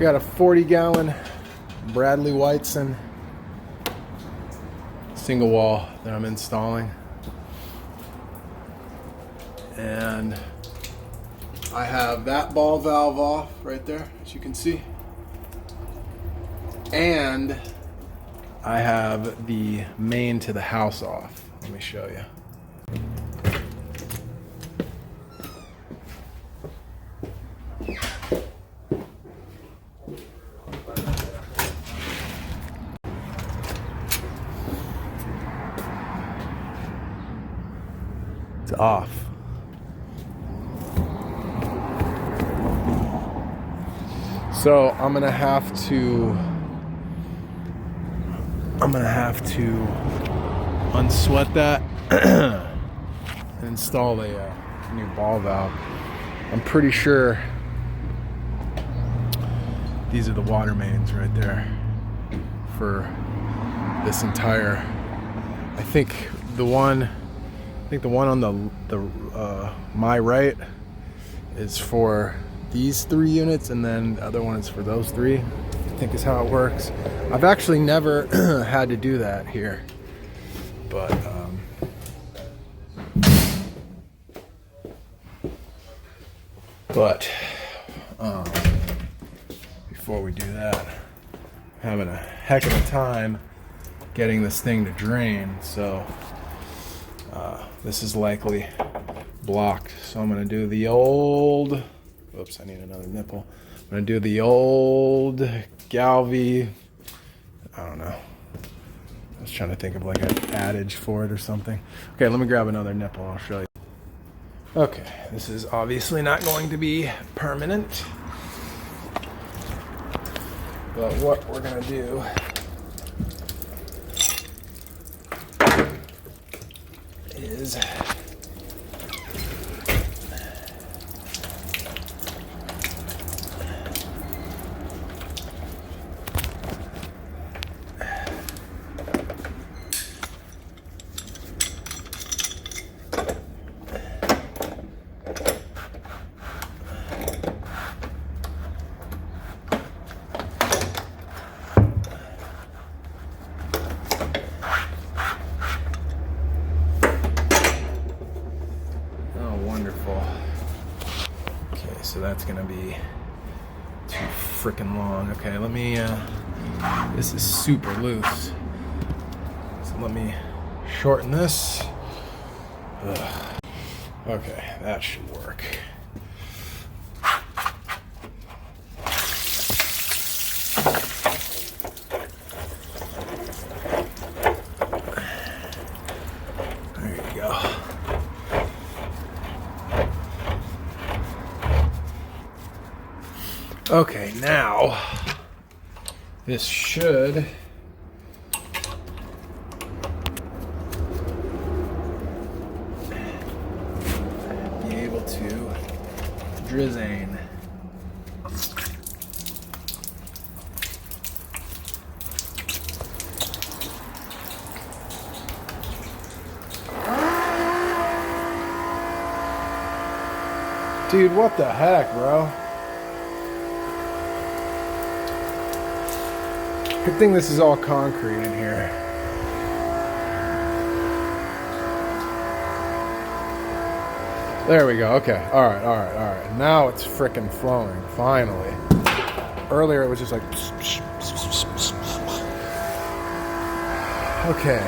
We got a 40-gallon Bradley Whiteson single wall that I'm installing. And I have that ball valve off right there, as you can see. And I have the main to the house off. Let me show you. It's off. So I'm gonna have to unsweat that and install a new ball valve. I'm pretty sure these are the water mains right there for this entire. I think the one on the my right is for these 3 units, and then the other one is for those 3. I think is how it works. I've actually never had to do that here, but before we do that, I'm having a heck of a time getting this thing to drain, so this is likely blocked. So I'm gonna do the old, oops, I need another nipple. I'm gonna do the old Galvy, I don't know. I was trying to think of like an adage for it or something. Okay, let me grab another nipple, I'll show you. Okay, this is obviously not going to be permanent, but what we're gonna do is wonderful. Okay, so that's gonna be too freaking long. Okay, let me, this is super loose. So let me shorten this. Ugh. Okay, that should work. There you go. Okay, now this should be able to drizane. Dude, what the heck, bro? Good thing this is all concrete in here. There we go. Okay. All right. Now it's frickin' flowing. Finally. Earlier it was just like. Okay.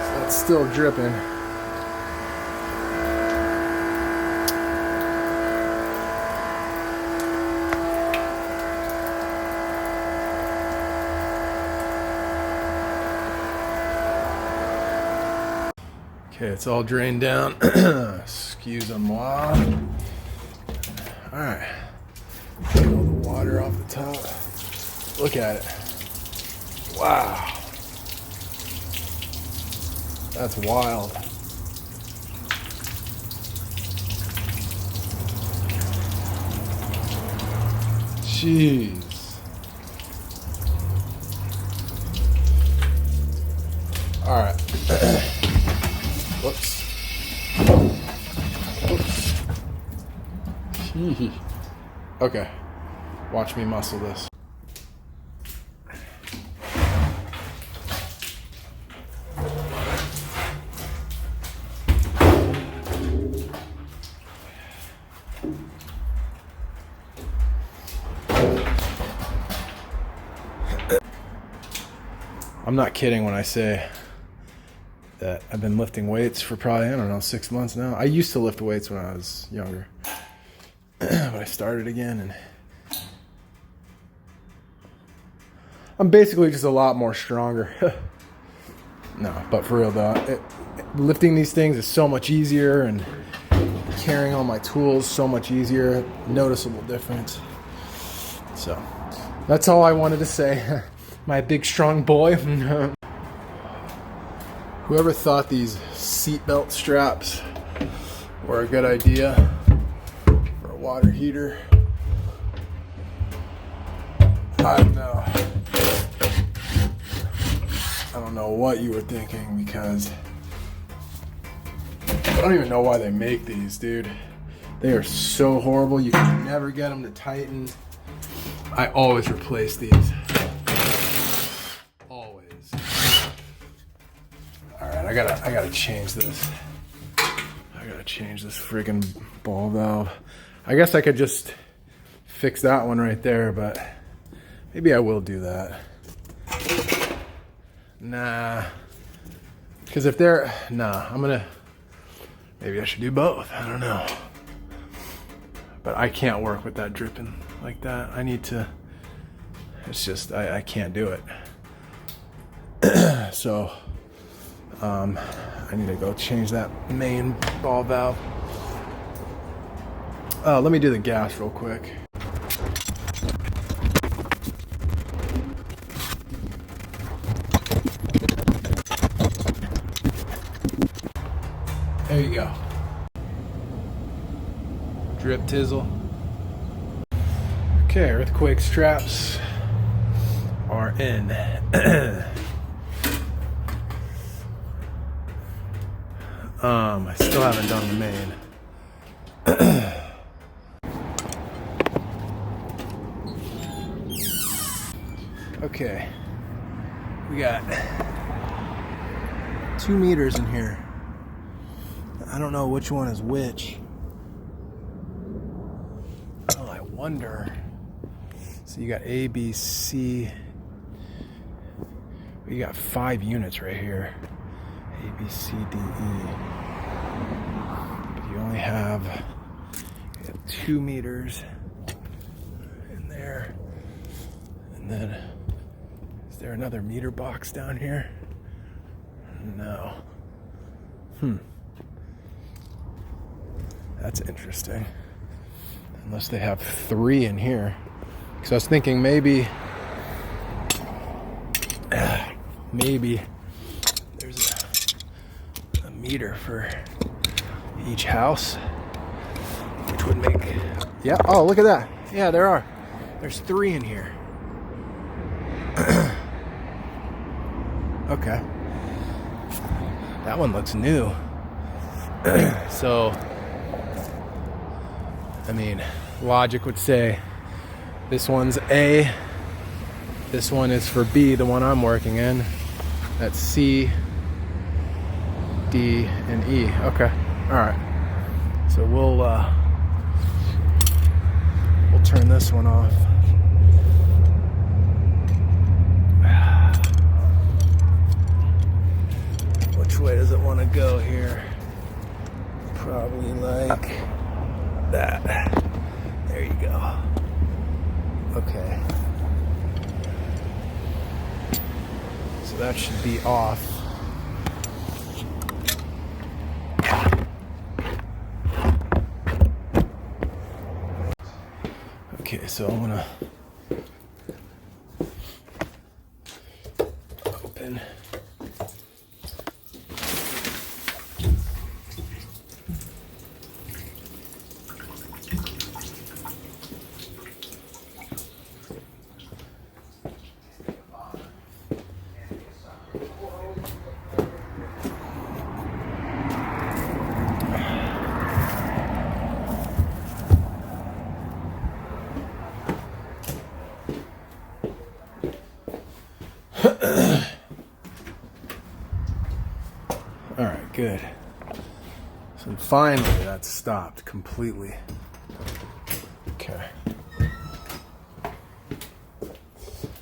So that's still dripping. Okay, it's all drained down. Excusez-moi. All right. Get all the water off the top. Look at it. Wow. That's wild. Jeez. All right. Whoops. Whoops. Okay. Watch me muscle this. I'm not kidding when I say that I've been lifting weights for probably, I don't know, 6 months now. I used to lift weights when I was younger, but I started again, and I'm basically just a lot more stronger. No, but for real though, lifting these things is so much easier, and carrying all my tools so much easier. Noticeable difference. So that's all I wanted to say. My big strong boy. Whoever thought these seatbelt straps were a good idea for a water heater, I don't know what you were thinking, because I don't even know why they make these, dude. They are so horrible. You can never get them to tighten. I always replace these. Always. All right, I gotta change this. I gotta change this friggin' ball valve. I guess I could just fix that one right there, but maybe I will do that. Nah, because if they're, maybe I should do both. I don't know. But I can't work with that dripping like that. I need to, it's just, I can't do it. So, I need to go change that main ball valve. Let me do the gas real quick. There you go. Drip tizzle. Okay, earthquake straps are in. I still haven't done the main. Okay, we got 2 meters in here. I don't know which one is which. Oh, I wonder. So you got A, B, C. You got 5 units right here. A, B, C, D, E. But you only have 2 meters in there. And then, is there another meter box down here? No. That's interesting. Unless they have 3 in here. Because I was thinking maybe there's a meter for each house, which would make, yeah, oh, look at that. Yeah, there are. There's 3 in here. Okay. That one looks new. So, I mean, logic would say this one's A, this one is for B, the one I'm working in. That's C, D, and E. Okay, all right. So we'll turn this one off. Which way does it want to go here? Probably like that. There you go. Okay. So that should be off. Okay, so I'm gonna open. All right, good. So finally that stopped completely. Okay.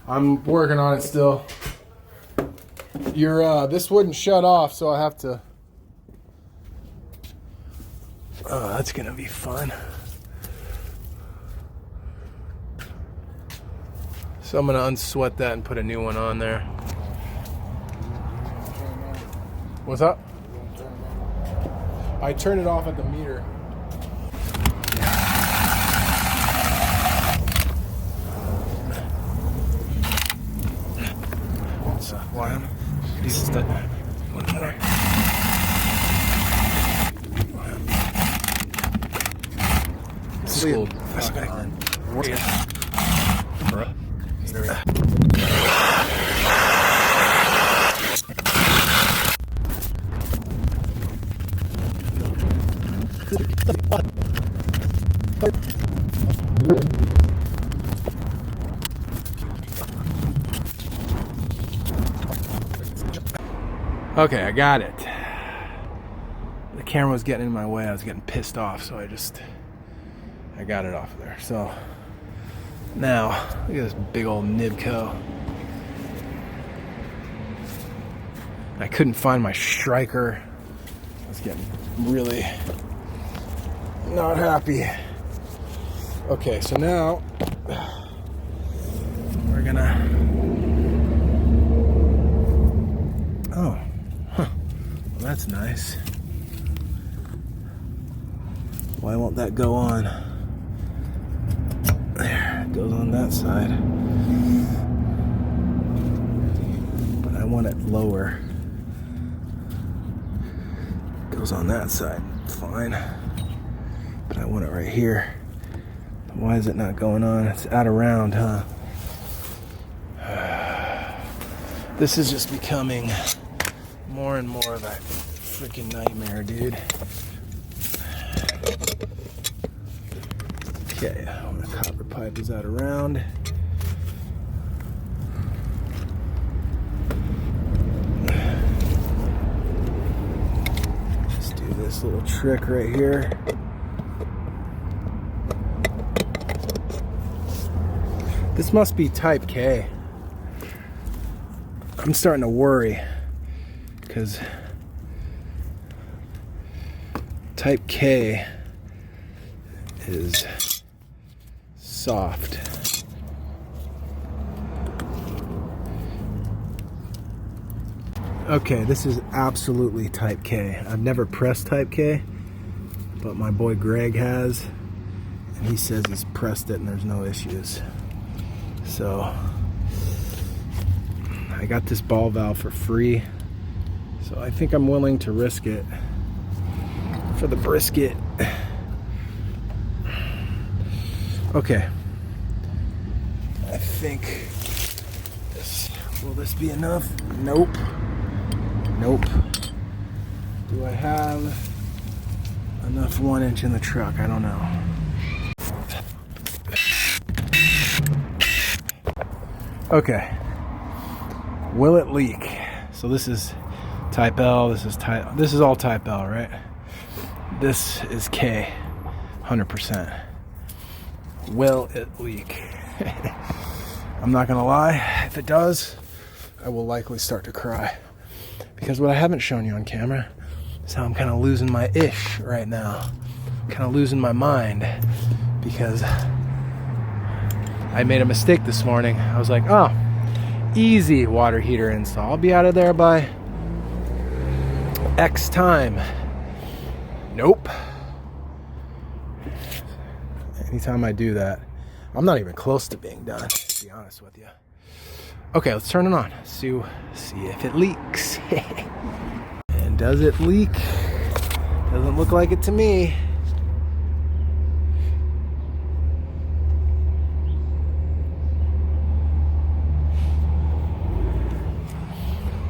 I'm working on it still. This wouldn't shut off, so I have to. Oh, that's gonna be fun. So I'm gonna unsweat that and put a new one on there. What's up? I turned it off at the meter. What's up? Why am this is the one more. School. Okay, I got it. The camera was getting in my way. I was getting pissed off, so I got it off of there. So now, look at this big old Nibco. I couldn't find my striker. I was getting really not happy. Okay, so now we're gonna. Oh, huh. Well, that's nice. Why won't that go on? There, it goes on that side. But I want it lower. Goes on that side, fine. But I want it right here. Why is it not going on? It's out of round, huh? This is just becoming more and more of a freaking nightmare, dude. Okay, the copper pipe is out of round. Just do this little trick right here. This must be type K. I'm starting to worry because type K is soft. Okay, this is absolutely type K. I've never pressed type K, but my boy Greg has, and he says he's pressed it and there's no issues. So I got this ball valve for free, so I think I'm willing to risk it for the brisket. Okay, I think will this be enough? Nope. Do I have enough 1 inch in the truck? I don't know. Okay, will it leak? So this is type L, this is all type L, right? This is K, 100%. Will it leak? I'm not gonna lie, if it does, I will likely start to cry. Because what I haven't shown you on camera is how I'm kind of losing my ish right now. Kind of losing my mind because I made a mistake this morning. I was like, oh, easy water heater install. I'll be out of there by X time. Nope. Anytime I do that, I'm not even close to being done, to be honest with you. Okay, let's turn it on. See if it leaks. And does it leak? Doesn't look like it to me.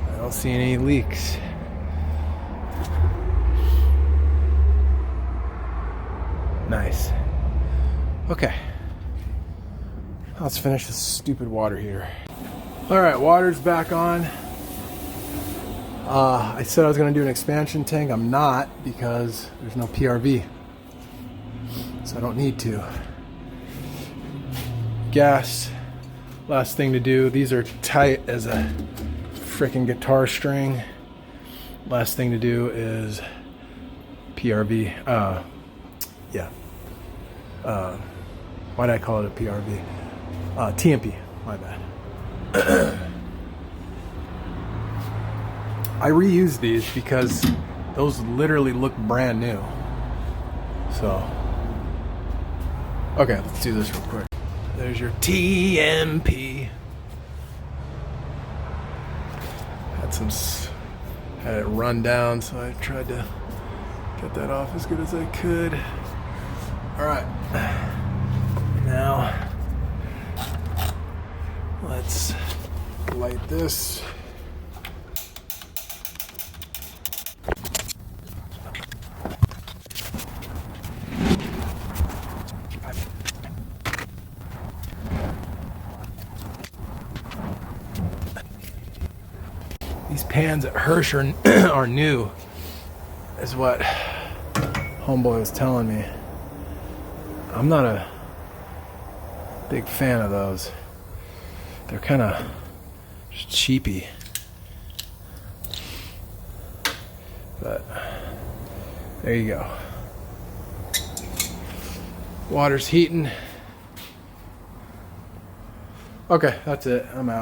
I don't see any leaks. Nice. Okay. Let's finish this stupid water heater. All right, water's back on. I said I was going to do an expansion tank. I'm not, because there's no PRV. So I don't need to. Gas, last thing to do. These are tight as a freaking guitar string. Last thing to do is PRV. Why did I call it a PRV? TMP, my bad. I reuse these because those literally look brand new. So, okay, let's do this real quick. There's your TMP. Had it run down, so I tried to get that off as good as I could. All right, now let's light this. These pans at Hirsch are new, is what homeboy was telling me. I'm not a big fan of those. They're kind of cheapy. But there you go. Water's heating. Okay, that's it. I'm out.